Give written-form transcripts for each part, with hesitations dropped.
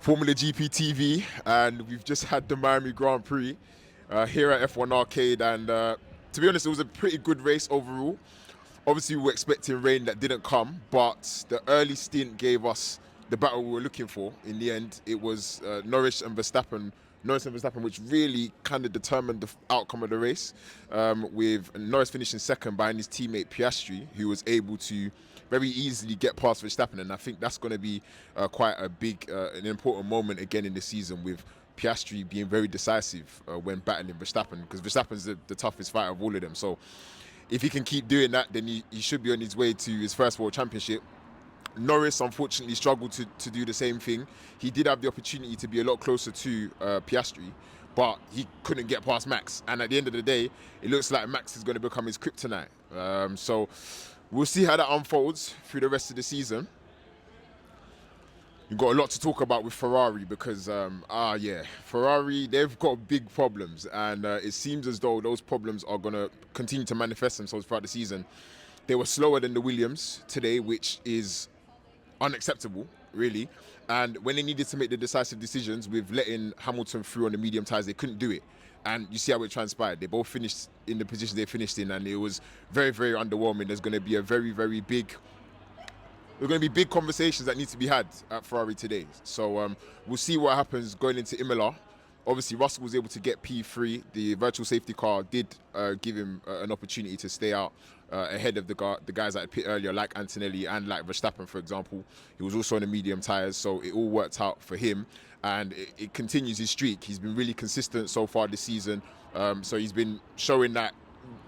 Formula GP TV, and we've just had the Miami Grand Prix here at F1 Arcade, and to be honest, it was a pretty good race overall. Obviously, we were expecting rain that didn't come, but the early stint gave us the battle we were looking for. In the end, it was Norris and Verstappen, which really kind of determined the outcome of the race, with Norris finishing second behind his teammate Piastri, who was able to very easily get past Verstappen, and I think that's going to be quite a big, an important moment again in the season, with Piastri being very decisive when battling Verstappen, because Verstappen's the toughest fighter of all of them. So if he can keep doing that, then he should be on his way to his first World Championship. Norris unfortunately struggled to do the same thing. He did have the opportunity to be a lot closer to Piastri, but he couldn't get past Max. And at the end of the day, it looks like Max is going to become his kryptonite. So we'll see how that unfolds through the rest of the season. You've got a lot to talk about with Ferrari because, Ferrari, they've got big problems, and it seems as though those problems are going to continue to manifest themselves throughout the season. They were slower than the Williams today, which is unacceptable, really. And when they needed to make the decisive decisions with letting Hamilton through on the medium tyres, they couldn't do it. And you see how it transpired. They both finished in the position they finished in, and it was very, very underwhelming. There's going to be a very, very big... There are going to be big conversations that need to be had at Ferrari today. So we'll see what happens going into Imola. Obviously, Russell was able to get P3. The virtual safety car did give him an opportunity to stay out ahead of the guys that pit earlier, like Antonelli and like Verstappen, for example. He was also on the medium tyres, so it all worked out for him. And it continues his streak. He's been really consistent so far this season. So he's been showing that,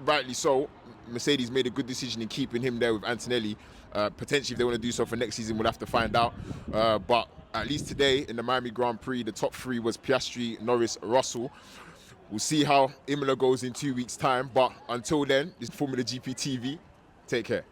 rightly so, Mercedes made a good decision in keeping him there with Antonelli. Potentially, if they want to do so for next season, we'll have to find out. But at least today in the Miami Grand Prix, the top three was Piastri, Norris, Russell. We'll see how Imola goes in 2 weeks' time. But until then, this is Formula GP TV. Take care.